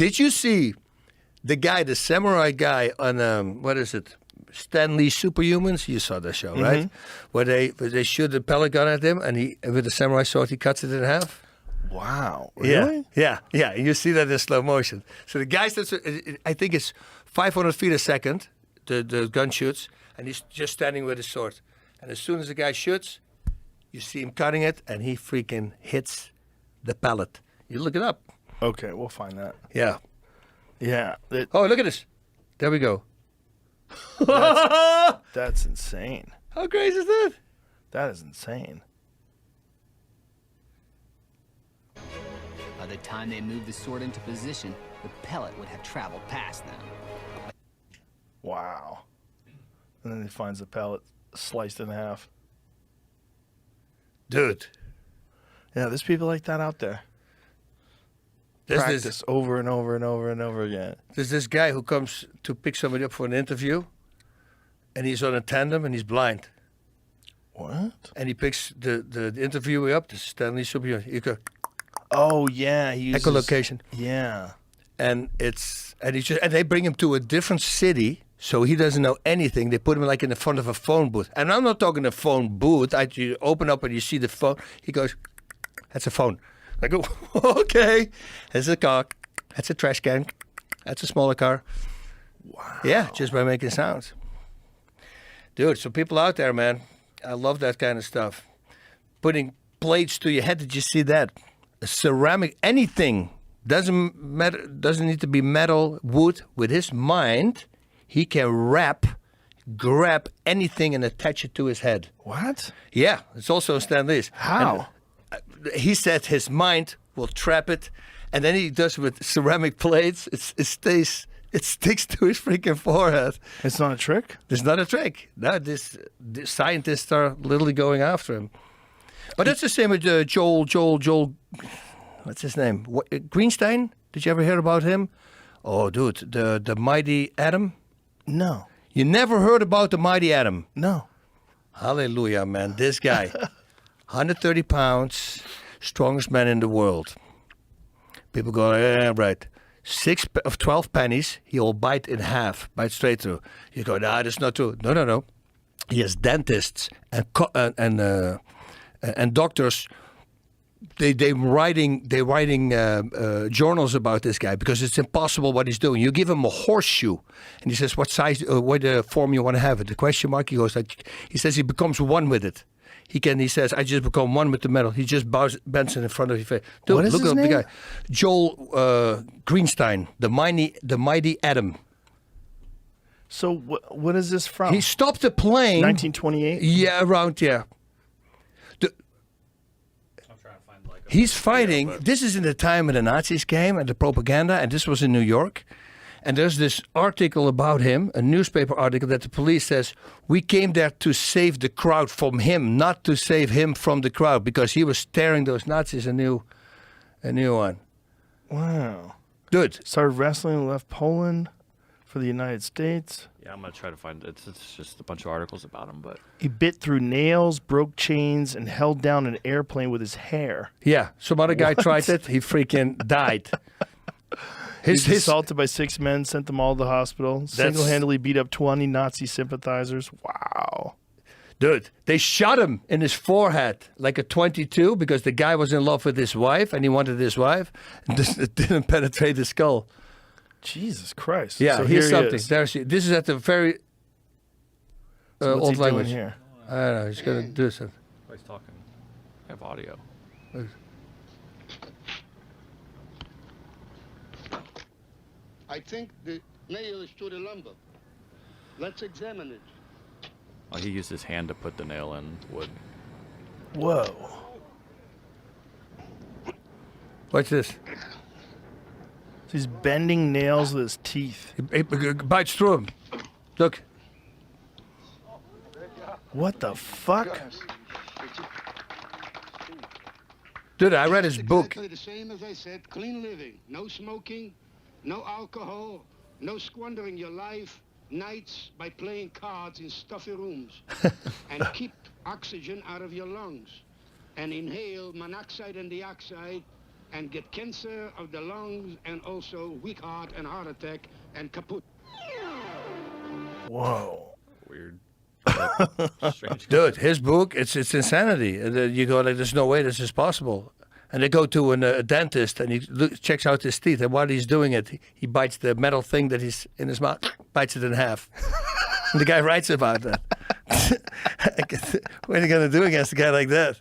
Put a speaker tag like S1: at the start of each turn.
S1: Did you see the guy, the samurai guy on what is it? Stan Lee Superhumans? You saw the show, right? Where they shoot a pellet gun at him, and he with the samurai sword he cuts it in half.
S2: Wow, really?
S1: Yeah. You see that in slow motion. So the guy starts, I think it's 500 feet a second, the gun shoots, and he's just standing with his sword. And as soon as the guy shoots, you see him cutting it, and he freaking hits the pellet. You look it up.
S2: Okay, we'll find that.
S1: Yeah.
S2: Yeah.
S1: Oh, look at this. There we go.
S2: That's insane.
S1: How crazy is that?
S2: That is insane.
S3: By the time they moved the sword into position, the pellet would have traveled past them.
S2: Wow. And then he finds the pellet sliced in half.
S1: Dude.
S2: Yeah, there's people like that out there. Practice over and over and over and over again.
S1: There's this guy who comes to pick somebody up for an interview, and he's on a tandem, and he's blind.
S2: What?
S1: And he picks the interviewee up, the Stanley Superhero. You go,
S2: oh, yeah. He uses,
S1: echolocation.
S2: Yeah.
S1: And they bring him to a different city, so he doesn't know anything. They put him like in the front of a phone booth. And I'm not talking a phone booth. You open up and you see the phone. He goes, that's a phone. I go, okay. That's a car. That's a trash can. That's a smaller car.
S2: Wow.
S1: Yeah, just by making sounds. Dude, so people out there, man, I love that kind of stuff. Putting plates to your head. Did you see that? A ceramic, anything. Doesn't matter. Doesn't need to be metal, wood. With his mind, he can grab anything and attach it to his head.
S2: What?
S1: Yeah, it's also Stan Lee's.
S2: How?
S1: And he said his mind will trap it, and then he does with ceramic plates. It sticks to his freaking forehead.
S2: It's not a trick?
S1: It's not a trick. No, this scientists are literally going after him. But that's the same with Joel. What's his name? Greenstein? Did you ever hear about him? Oh, dude, the mighty atom.
S2: No.
S1: You never heard about the mighty atom?
S2: No.
S1: Hallelujah, man! This guy, 130 pounds, strongest man in the world. People go, yeah, right. 12 pennies, he'll bite in half, bite straight through. You go, nah, that's not true. No. He has dentists and doctors. They're writing journals about this guy because it's impossible what he's doing. You give him a horseshoe, and he says, "What size, what form you want to have it?" The question mark. He goes like, he says he becomes one with it. He says, I just become one with the metal. He just bends it in front of your face. Dude,
S2: what is
S1: look
S2: his
S1: up
S2: name?
S1: the guy, Joel Greenstein, the mighty atom.
S2: So what is this from?
S1: He stopped the plane.
S2: 1928.
S1: Yeah, around yeah. He's fighting. This is in the time when the Nazis came and the propaganda, and this was in New York. And there's this article about him, a newspaper article, that the police says, we came there to save the crowd from him, not to save him from the crowd, because he was tearing those Nazis a new one.
S2: Wow.
S1: Dude.
S2: Started wrestling and left Poland for the United States.
S4: Yeah, I'm going to try to find it. It's just a bunch of articles about him, but...
S2: He bit through nails, broke chains, and held down an airplane with his hair.
S1: Yeah, some other guy tried it. He freaking died.
S2: He's assaulted by 6 men, sent them all to the hospital. Single-handedly beat up 20 Nazi sympathizers. Wow.
S1: Dude, they shot him in his forehead like a .22 because the guy was in love with his wife and he wanted his wife. And it didn't penetrate the skull.
S2: Jesus Christ.
S1: Yeah,
S2: so
S1: here's
S2: here
S1: something. This is at the very
S2: so what's
S1: old
S2: he
S1: language.
S2: doing here?
S1: I don't know. He's going to do something.
S4: He's talking. I have audio.
S5: I think the nail is through the lumber. Let's examine it.
S4: Oh, he used his hand to put the nail in wood.
S2: Whoa.
S1: Watch this.
S2: So he's bending nails with his teeth.
S1: He bites through him. Look.
S2: What the fuck?
S1: Dude, I read his book.
S5: Exactly the same as I said. Clean living. No smoking. No alcohol. No squandering your life nights by playing cards in stuffy rooms. And keep oxygen out of your lungs. And inhale monoxide and dioxide and get cancer of the lungs and also weak heart and heart attack and kaput.
S2: Whoa.
S4: Weird. Strange.
S1: Dude, his book, it's insanity. And you go like, there's no way this is possible. And they go to a dentist, and he checks out his teeth. And while he's doing it, he bites the metal thing that he's in his mouth, bites it in half. And the guy writes about that. What are you going to do against a guy like that?